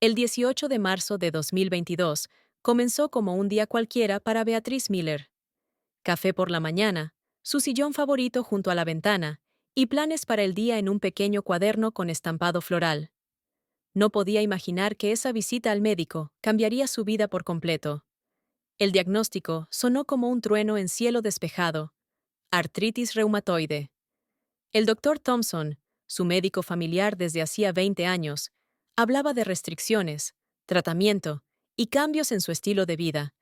El 18 de marzo de 2022 comenzó como un día cualquiera para Beatriz Miller. Café por la mañana, su sillón favorito junto a la ventana, y planes para el día en un pequeño cuaderno con estampado floral. No podía imaginar que esa visita al médico cambiaría su vida por completo. El diagnóstico sonó como un trueno en cielo despejado: artritis reumatoide. El doctor Thompson, su médico familiar desde hacía 20 años, hablaba de restricciones, tratamiento y cambios en su estilo de vida,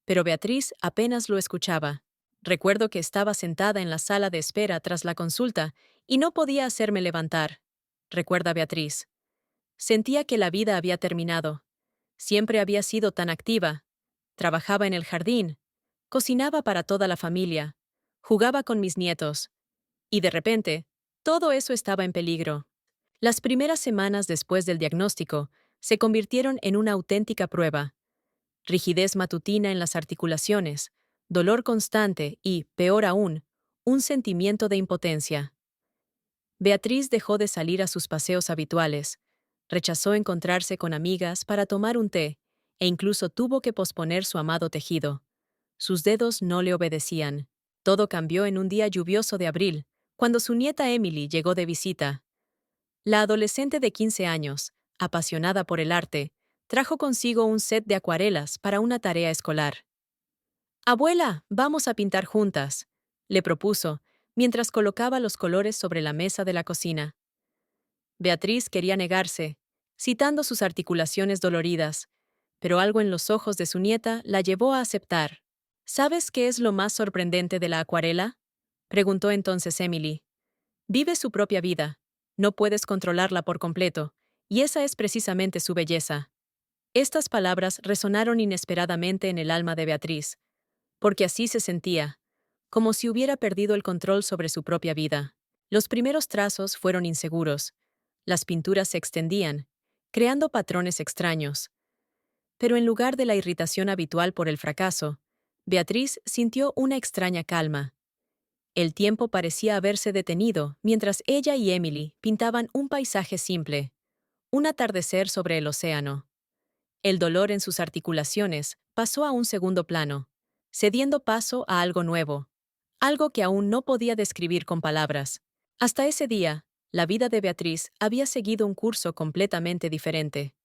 pero Beatriz apenas lo escuchaba. Recuerdo que estaba sentada en la sala de espera tras la consulta y no podía hacerme levantar, recuerda Beatriz. Sentía que la vida había terminado. Siempre había sido tan activa. Trabajaba en el jardín, cocinaba para toda la familia, jugaba con mis nietos. Y de repente, todo eso estaba en peligro. Las primeras semanas después del diagnóstico se convirtieron en una auténtica prueba. Rigidez matutina en las articulaciones, dolor constante y, peor aún, un sentimiento de impotencia. Beatriz dejó de salir a sus paseos habituales, rechazó encontrarse con amigas para tomar un té, e incluso tuvo que posponer su amado tejido. Sus dedos no le obedecían. Todo cambió en un día lluvioso de abril, cuando su nieta Emily llegó de visita. La adolescente de 15 años, apasionada por el arte, trajo consigo un set de acuarelas para una tarea escolar. «Abuela, vamos a pintar juntas», le propuso, mientras colocaba los colores sobre la mesa de la cocina. Beatriz quería negarse, citando sus articulaciones doloridas, pero algo en los ojos de su nieta la llevó a aceptar. «¿Sabes qué es lo más sorprendente de la acuarela?», preguntó entonces Emily. «Vive su propia vida, no puedes controlarla por completo, y esa es precisamente su belleza». Estas palabras resonaron inesperadamente en el alma de Beatriz, porque así se sentía, como si hubiera perdido el control sobre su propia vida. Los primeros trazos fueron inseguros. Las pinturas se extendían, creando patrones extraños. Pero en lugar de la irritación habitual por el fracaso, Beatriz sintió una extraña calma. El tiempo parecía haberse detenido mientras ella y Emily pintaban un paisaje simple, un atardecer sobre el océano. El dolor en sus articulaciones pasó a un segundo plano, cediendo paso a algo nuevo, algo que aún no podía describir con palabras. Hasta ese día, la vida de Beatriz había seguido un curso completamente diferente.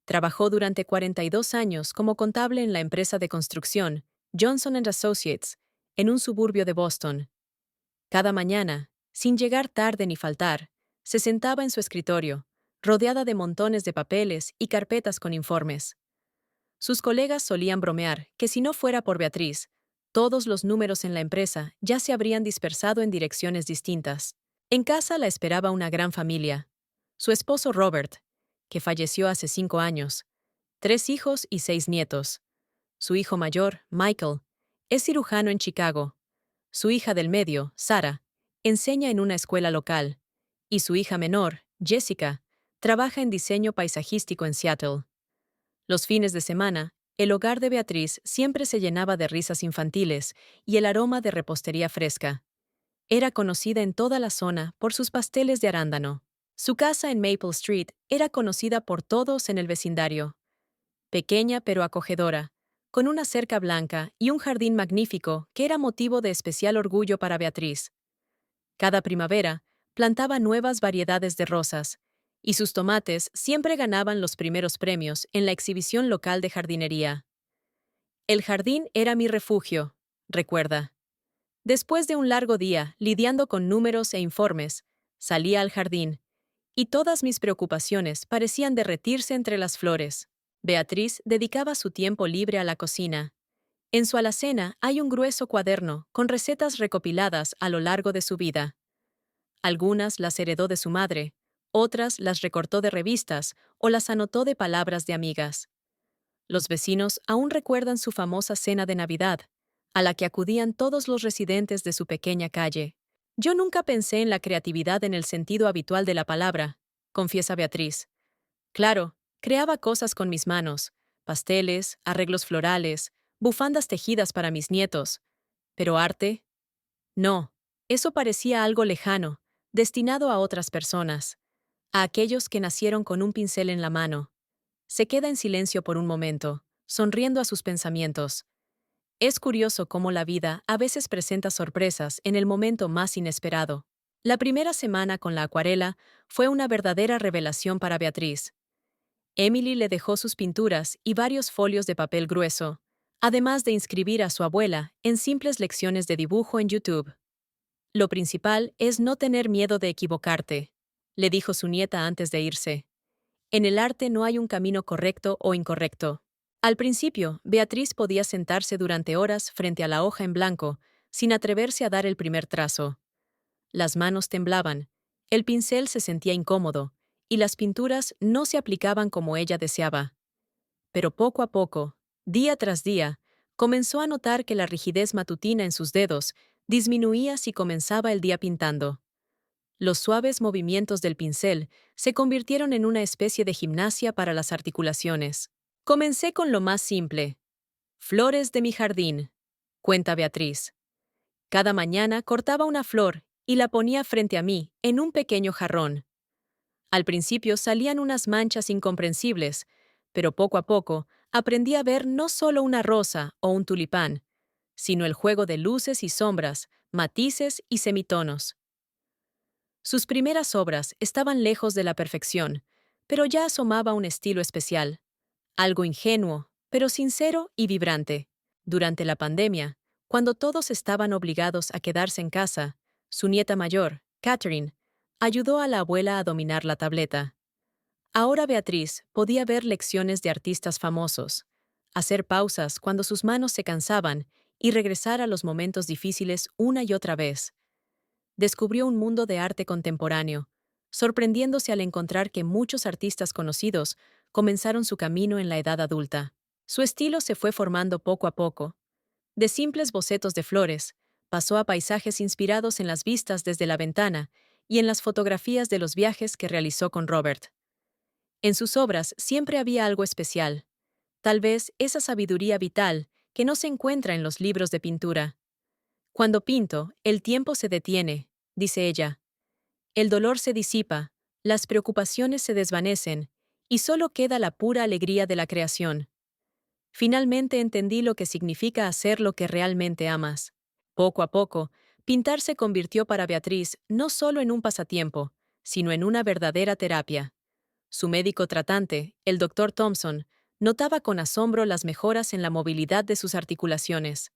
Trabajó durante 42 años como contable en la empresa de construcción Johnson Associates, en un suburbio de Boston. Cada mañana, sin llegar tarde ni faltar, se sentaba en su escritorio, rodeada de montones de papeles y carpetas con informes. Sus colegas solían bromear que si no fuera por Beatriz, todos los números en la empresa ya se habrían dispersado en direcciones distintas. En casa la esperaba una gran familia. Su esposo Robert, que falleció hace 5 años, 3 hijos y 6 nietos. Su hijo mayor, Michael, es cirujano en Chicago. Su hija del medio, Sarah, enseña en una escuela local. Y su hija menor, Jessica, trabaja en diseño paisajístico en Seattle. Los fines de semana, el hogar de Beatriz siempre se llenaba de risas infantiles y el aroma de repostería fresca. Era conocida en toda la zona por sus pasteles de arándano. Su casa en Maple Street era conocida por todos en el vecindario. Pequeña pero acogedora, con una cerca blanca y un jardín magnífico que era motivo de especial orgullo para Beatriz. Cada primavera, plantaba nuevas variedades de rosas, y sus tomates siempre ganaban los primeros premios en la exhibición local de jardinería. «El jardín era mi refugio», recuerda. Después de un largo día lidiando con números e informes, salía al jardín, y todas mis preocupaciones parecían derretirse entre las flores. Beatriz dedicaba su tiempo libre a la cocina. En su alacena hay un grueso cuaderno con recetas recopiladas a lo largo de su vida. Algunas las heredó de su madre, otras las recortó de revistas o las anotó de palabras de amigas. Los vecinos aún recuerdan su famosa cena de Navidad, a la que acudían todos los residentes de su pequeña calle. «Yo nunca pensé en la creatividad en el sentido habitual de la palabra», confiesa Beatriz. «Claro, creaba cosas con mis manos, pasteles, arreglos florales, bufandas tejidas para mis nietos. Pero arte, no, eso parecía algo lejano, destinado a otras personas, a aquellos que nacieron con un pincel en la mano. Se queda en silencio por un momento, sonriendo a sus pensamientos. Es curioso cómo la vida a veces presenta sorpresas en el momento más inesperado. La primera semana con la acuarela fue una verdadera revelación para Beatriz. Emily le dejó sus pinturas y varios folios de papel grueso, además de inscribir a su abuela en simples lecciones de dibujo en YouTube. Lo principal es no tener miedo de equivocarte, le dijo su nieta antes de irse. En el arte no hay un camino correcto o incorrecto. Al principio, Beatriz podía sentarse durante horas frente a la hoja en blanco, sin atreverse a dar el primer trazo. Las manos temblaban, el pincel se sentía incómodo, y las pinturas no se aplicaban como ella deseaba. Pero poco a poco, día tras día, comenzó a notar que la rigidez matutina en sus dedos disminuía si comenzaba el día pintando. Los suaves movimientos del pincel se convirtieron en una especie de gimnasia para las articulaciones. Comencé con lo más simple. Flores de mi jardín, cuenta Beatriz. Cada mañana cortaba una flor y la ponía frente a mí, en un pequeño jarrón. Al principio salían unas manchas incomprensibles, pero poco a poco aprendí a ver no solo una rosa o un tulipán, sino el juego de luces y sombras, matices y semitonos. Sus primeras obras estaban lejos de la perfección, pero ya asomaba un estilo especial, algo ingenuo, pero sincero y vibrante. Durante la pandemia, cuando todos estaban obligados a quedarse en casa, su nieta mayor, Catherine, ayudó a la abuela a dominar la tableta. Ahora Beatriz podía ver lecciones de artistas famosos, hacer pausas cuando sus manos se cansaban y regresar a los momentos difíciles una y otra vez. Descubrió un mundo de arte contemporáneo, sorprendiéndose al encontrar que muchos artistas conocidos comenzaron su camino en la edad adulta. Su estilo se fue formando poco a poco. De simples bocetos de flores, pasó a paisajes inspirados en las vistas desde la ventana y en las fotografías de los viajes que realizó con Robert. En sus obras siempre había algo especial, tal vez esa sabiduría vital que no se encuentra en los libros de pintura. Cuando pinto, el tiempo se detiene, dice ella. El dolor se disipa, las preocupaciones se desvanecen, y solo queda la pura alegría de la creación. Finalmente entendí lo que significa hacer lo que realmente amas. Poco a poco, pintar se convirtió para Beatriz no solo en un pasatiempo, sino en una verdadera terapia. Su médico tratante, el doctor Thompson, notaba con asombro las mejoras en la movilidad de sus articulaciones.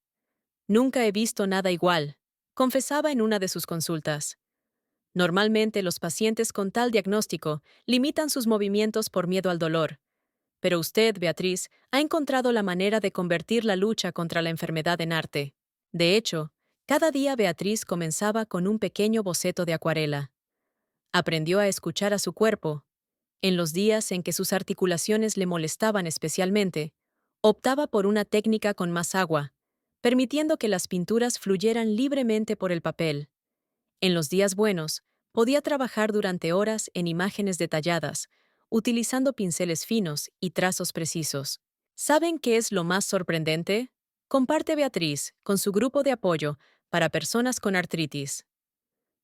Nunca he visto nada igual, confesaba en una de sus consultas. Normalmente los pacientes con tal diagnóstico limitan sus movimientos por miedo al dolor. Pero usted, Beatriz, ha encontrado la manera de convertir la lucha contra la enfermedad en arte. De hecho, cada día Beatriz comenzaba con un pequeño boceto de acuarela. Aprendió a escuchar a su cuerpo. En los días en que sus articulaciones le molestaban especialmente, optaba por una técnica con más agua, permitiendo que las pinturas fluyeran libremente por el papel. En los días buenos, podía trabajar durante horas en imágenes detalladas, utilizando pinceles finos y trazos precisos. ¿Saben qué es lo más sorprendente? Comparte Beatriz con su grupo de apoyo para personas con artritis.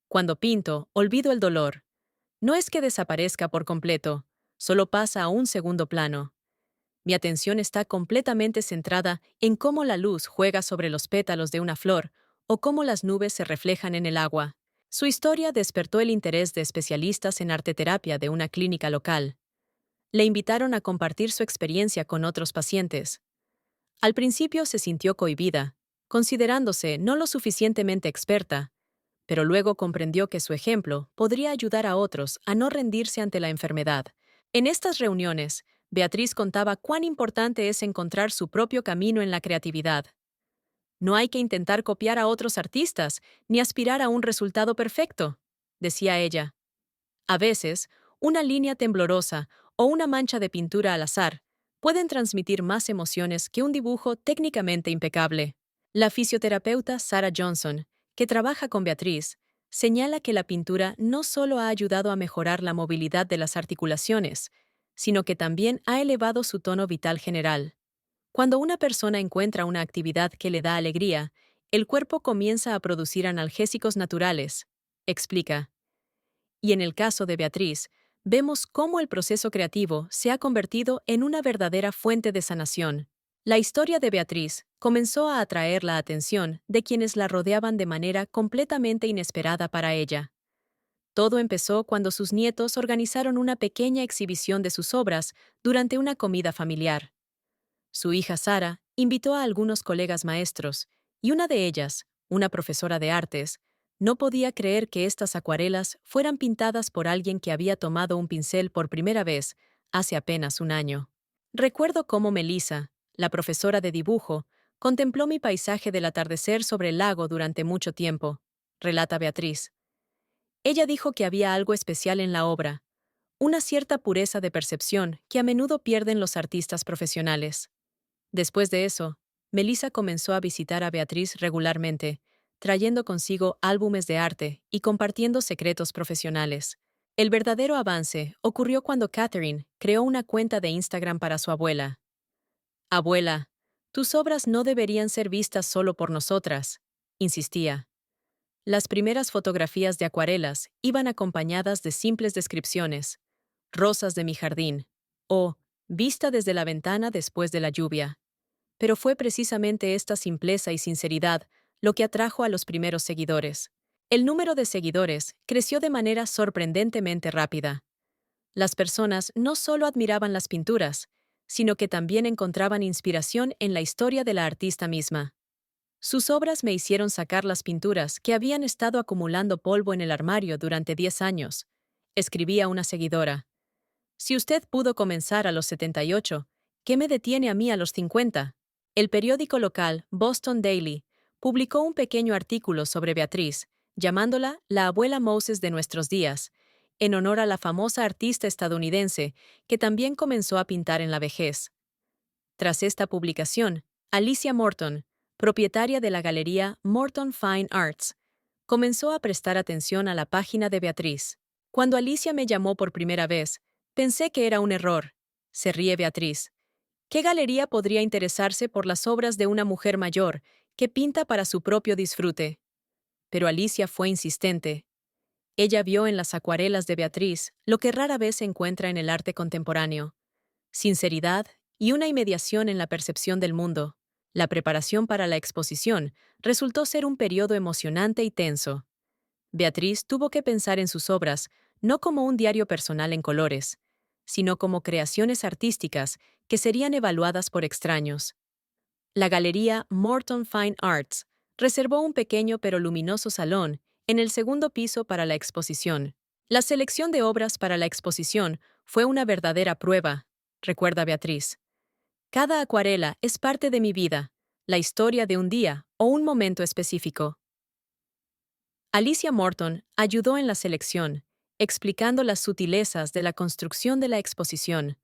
Cuando pinto, olvido el dolor. No es que desaparezca por completo, solo pasa a un segundo plano. Mi atención está completamente centrada en cómo la luz juega sobre los pétalos de una flor o cómo las nubes se reflejan en el agua. Su historia despertó el interés de especialistas en arteterapia de una clínica local. Le invitaron a compartir su experiencia con otros pacientes. Al principio se sintió cohibida, considerándose no lo suficientemente experta, pero luego comprendió que su ejemplo podría ayudar a otros a no rendirse ante la enfermedad. En estas reuniones, Beatriz contaba cuán importante es encontrar su propio camino en la creatividad. No hay que intentar copiar a otros artistas ni aspirar a un resultado perfecto, decía ella. A veces, una línea temblorosa o una mancha de pintura al azar pueden transmitir más emociones que un dibujo técnicamente impecable. La fisioterapeuta Sarah Johnson, que trabaja con Beatriz, señala que la pintura no solo ha ayudado a mejorar la movilidad de las articulaciones, sino que también ha elevado su tono vital general. Cuando una persona encuentra una actividad que le da alegría, el cuerpo comienza a producir analgésicos naturales, explica. Y en el caso de Beatriz, vemos cómo el proceso creativo se ha convertido en una verdadera fuente de sanación. La historia de Beatriz comenzó a atraer la atención de quienes la rodeaban de manera completamente inesperada para ella. Todo empezó cuando sus nietos organizaron una pequeña exhibición de sus obras durante una comida familiar. Su hija Sara invitó a algunos colegas maestros, y una de ellas, una profesora de artes, no podía creer que estas acuarelas fueran pintadas por alguien que había tomado un pincel por primera vez hace apenas un año. Recuerdo cómo Melissa, la profesora de dibujo, contempló mi paisaje del atardecer sobre el lago durante mucho tiempo, relata Beatriz. Ella dijo que había algo especial en la obra, una cierta pureza de percepción que a menudo pierden los artistas profesionales. Después de eso, Melissa comenzó a visitar a Beatriz regularmente, trayendo consigo álbumes de arte y compartiendo secretos profesionales. El verdadero avance ocurrió cuando Catherine creó una cuenta de Instagram para su abuela. Abuela, tus obras no deberían ser vistas solo por nosotras, insistía. Las primeras fotografías de acuarelas iban acompañadas de simples descripciones: rosas de mi jardín, o vista desde la ventana después de la lluvia. Pero fue precisamente esta simpleza y sinceridad lo que atrajo a los primeros seguidores. El número de seguidores creció de manera sorprendentemente rápida. Las personas no solo admiraban las pinturas, sino que también encontraban inspiración en la historia de la artista misma. Sus obras me hicieron sacar las pinturas que habían estado acumulando polvo en el armario durante 10 años, escribía una seguidora. Si usted pudo comenzar a los 78, ¿qué me detiene a mí a los 50? El periódico local, Boston Daily, publicó un pequeño artículo sobre Beatriz, llamándola la abuela Moses de nuestros días, en honor a la famosa artista estadounidense que también comenzó a pintar en la vejez. Tras esta publicación, Alicia Morton, propietaria de la galería Morton Fine Arts, comenzó a prestar atención a la página de Beatriz. Cuando Alicia me llamó por primera vez, pensé que era un error. Se ríe Beatriz. ¿Qué galería podría interesarse por las obras de una mujer mayor que pinta para su propio disfrute? Pero Alicia fue insistente. Ella vio en las acuarelas de Beatriz lo que rara vez se encuentra en el arte contemporáneo: sinceridad y una inmediación en la percepción del mundo. La preparación para la exposición resultó ser un periodo emocionante y tenso. Beatriz tuvo que pensar en sus obras no como un diario personal en colores, sino como creaciones artísticas que serían evaluadas por extraños. La galería Morton Fine Arts reservó un pequeño pero luminoso salón en el segundo piso para la exposición. La selección de obras para la exposición fue una verdadera prueba, recuerda Beatriz. Cada acuarela es parte de mi vida, la historia de un día o un momento específico. Alicia Morton ayudó en la selección, explicando las sutilezas de la construcción de la exposición.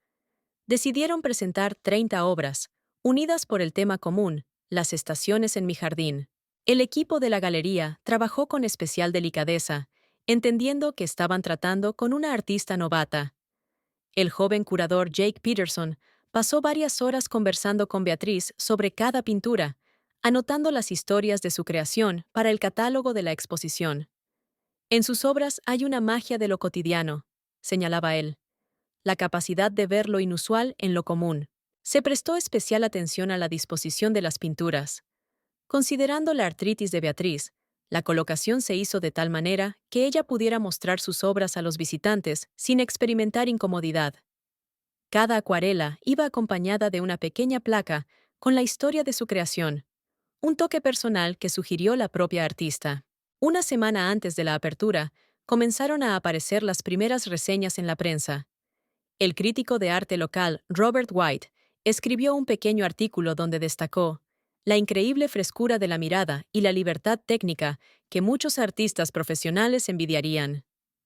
Decidieron presentar 30 obras, unidas por el tema común, las estaciones en mi jardín. El equipo de la galería trabajó con especial delicadeza, entendiendo que estaban tratando con una artista novata. El joven curador Jake Peterson pasó varias horas conversando con Beatriz sobre cada pintura, anotando las historias de su creación para el catálogo de la exposición. En sus obras hay una magia de lo cotidiano, señalaba él, la capacidad de ver lo inusual en lo común. Se prestó especial atención a la disposición de las pinturas. Considerando la artritis de Beatriz, la colocación se hizo de tal manera que ella pudiera mostrar sus obras a los visitantes sin experimentar incomodidad. Cada acuarela iba acompañada de una pequeña placa con la historia de su creación, un toque personal que sugirió la propia artista. Una semana antes de la apertura, comenzaron a aparecer las primeras reseñas en la prensa. El crítico de arte local, Robert White, escribió un pequeño artículo donde destacó la increíble frescura de la mirada y la libertad técnica que muchos artistas profesionales envidiarían.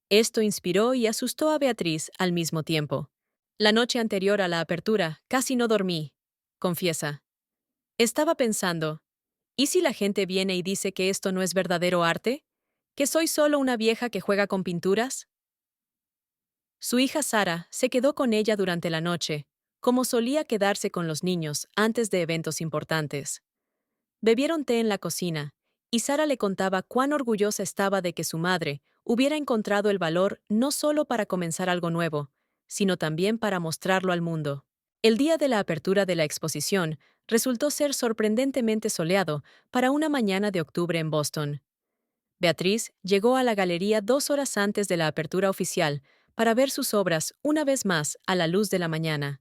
Esto inspiró y asustó a Beatriz al mismo tiempo. La noche anterior a la apertura casi no dormí, confiesa. Estaba pensando, ¿y si la gente viene y dice que esto no es verdadero arte? ¿Que soy solo una vieja que juega con pinturas? Su hija Sara se quedó con ella durante la noche, como solía quedarse con los niños antes de eventos importantes. Bebieron té en la cocina, y Sara le contaba cuán orgullosa estaba de que su madre hubiera encontrado el valor no solo para comenzar algo nuevo, sino también para mostrarlo al mundo. El día de la apertura de la exposición resultó ser sorprendentemente soleado para una mañana de octubre en Boston. Beatriz llegó a la galería 2 horas antes de la apertura oficial para ver sus obras una vez más a la luz de la mañana.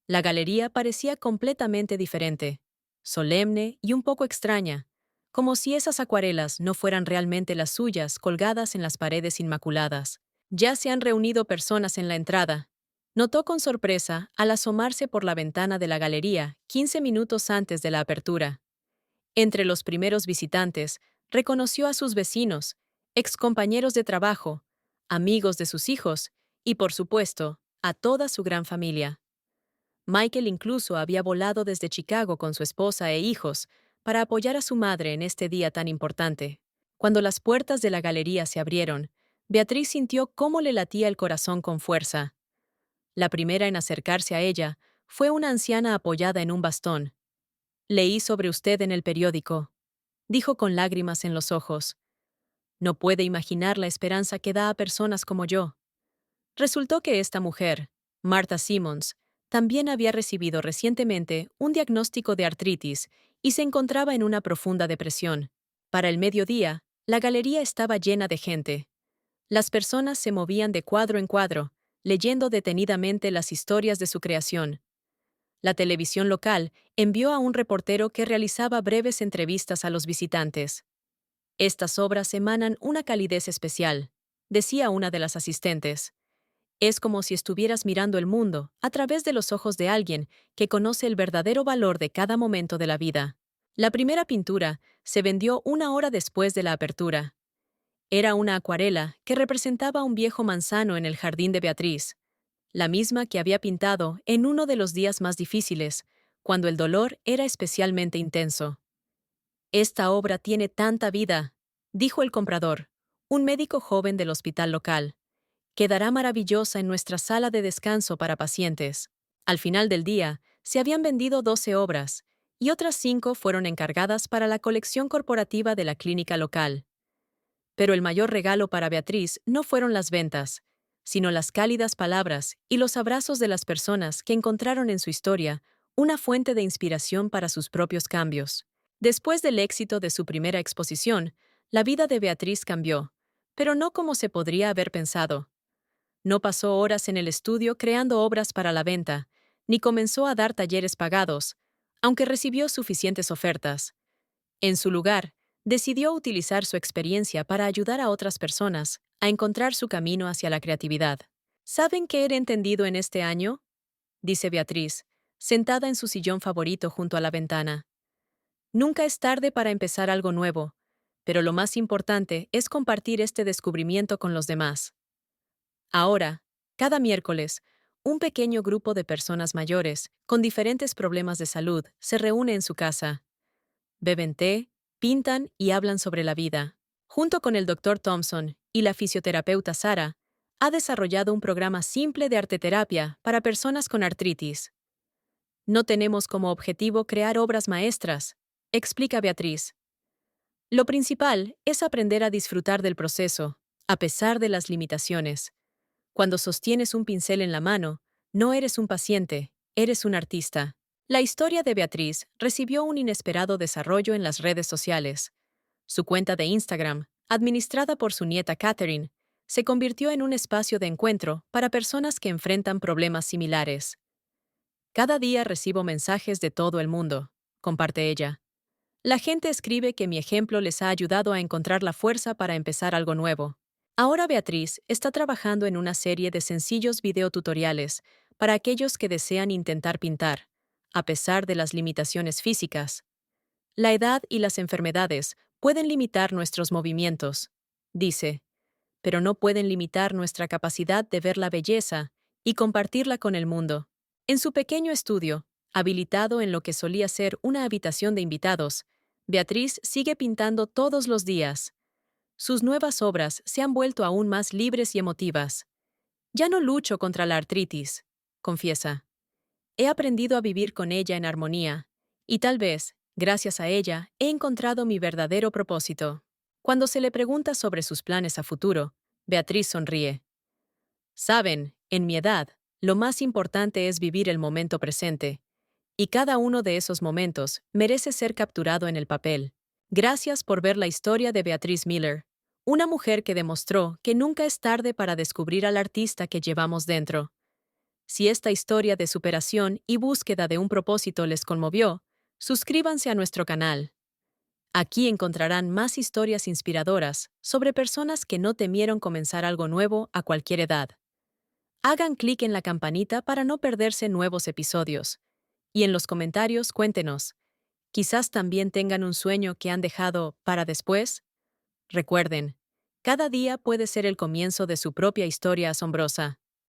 La galería parecía completamente diferente, solemne y un poco extraña, como si esas acuarelas no fueran realmente las suyas colgadas en las paredes inmaculadas. Ya se han reunido personas en la entrada. Notó con sorpresa al asomarse por la ventana de la galería 15 minutos antes de la apertura. Entre los primeros visitantes, reconoció a sus vecinos, excompañeros de trabajo, amigos de sus hijos y, por supuesto, a toda su gran familia. Michael incluso había volado desde Chicago con su esposa e hijos para apoyar a su madre en este día tan importante. Cuando las puertas de la galería se abrieron, Beatriz sintió cómo le latía el corazón con fuerza. La primera en acercarse a ella fue una anciana apoyada en un bastón. «Leí sobre usted en el periódico», dijo con lágrimas en los ojos. «No puede imaginar la esperanza que da a personas como yo». Resultó que esta mujer, Martha Simmons, también había recibido recientemente un diagnóstico de artritis y se encontraba en una profunda depresión. Para el mediodía, la galería estaba llena de gente. Las personas se movían de cuadro en cuadro, leyendo detenidamente las historias de su creación. La televisión local envió a un reportero que realizaba breves entrevistas a los visitantes. «Estas obras emanan una calidez especial», decía una de las asistentes. «Es como si estuvieras mirando el mundo a través de los ojos de alguien que conoce el verdadero valor de cada momento de la vida». La primera pintura se vendió 1 hora después de la apertura. Era una acuarela que representaba un viejo manzano en el jardín de Beatriz, la misma que había pintado en uno de los días más difíciles, cuando el dolor era especialmente intenso. «Esta obra tiene tanta vida», dijo el comprador, un médico joven del hospital local. «Quedará maravillosa en nuestra sala de descanso para pacientes». Al final del día, se habían vendido 12 obras, y otras 5 fueron encargadas para la colección corporativa de la clínica local. Pero el mayor regalo para Beatriz no fueron las ventas, sino las cálidas palabras y los abrazos de las personas que encontraron en su historia una fuente de inspiración para sus propios cambios. Después del éxito de su primera exposición, la vida de Beatriz cambió, pero no como se podría haber pensado. No pasó horas en el estudio creando obras para la venta, ni comenzó a dar talleres pagados, aunque recibió suficientes ofertas. En su lugar, decidió utilizar su experiencia para ayudar a otras personas a encontrar su camino hacia la creatividad. ¿Saben qué he entendido en este año?, dice Beatriz, sentada en su sillón favorito junto a la ventana. Nunca es tarde para empezar algo nuevo, pero lo más importante es compartir este descubrimiento con los demás. Ahora, cada miércoles, un pequeño grupo de personas mayores, con diferentes problemas de salud, se reúne en su casa. Beben té, pintan y hablan sobre la vida. Junto con el Dr. Thompson y la fisioterapeuta Sara, ha desarrollado un programa simple de arteterapia para personas con artritis. «No tenemos como objetivo crear obras maestras», explica Beatriz. «Lo principal es aprender a disfrutar del proceso, a pesar de las limitaciones. Cuando sostienes un pincel en la mano, no eres un paciente, eres un artista». La historia de Beatriz recibió un inesperado desarrollo en las redes sociales. Su cuenta de Instagram, administrada por su nieta Catherine, se convirtió en un espacio de encuentro para personas que enfrentan problemas similares. «Cada día recibo mensajes de todo el mundo», comparte ella. «La gente escribe que mi ejemplo les ha ayudado a encontrar la fuerza para empezar algo nuevo». Ahora Beatriz está trabajando en una serie de sencillos videotutoriales para aquellos que desean intentar pintar, a pesar de las limitaciones físicas. «La edad y las enfermedades pueden limitar nuestros movimientos», dice, «pero no pueden limitar nuestra capacidad de ver la belleza y compartirla con el mundo». En su pequeño estudio, habilitado en lo que solía ser una habitación de invitados, Beatriz sigue pintando todos los días. Sus nuevas obras se han vuelto aún más libres y emotivas. «Ya no lucho contra la artritis», confiesa. «He aprendido a vivir con ella en armonía, y tal vez, gracias a ella, he encontrado mi verdadero propósito». Cuando se le pregunta sobre sus planes a futuro, Beatriz sonríe. Saben, en mi edad, lo más importante es vivir el momento presente, y cada uno de esos momentos merece ser capturado en el papel. Gracias por ver la historia de Beatriz Miller, una mujer que demostró que nunca es tarde para descubrir al artista que llevamos dentro. Si esta historia de superación y búsqueda de un propósito les conmovió, suscríbanse a nuestro canal. Aquí encontrarán más historias inspiradoras sobre personas que no temieron comenzar algo nuevo a cualquier edad. Hagan clic en la campanita para no perderse nuevos episodios. Y en los comentarios cuéntenos, quizás también tengan un sueño que han dejado para después. Recuerden, cada día puede ser el comienzo de su propia historia asombrosa.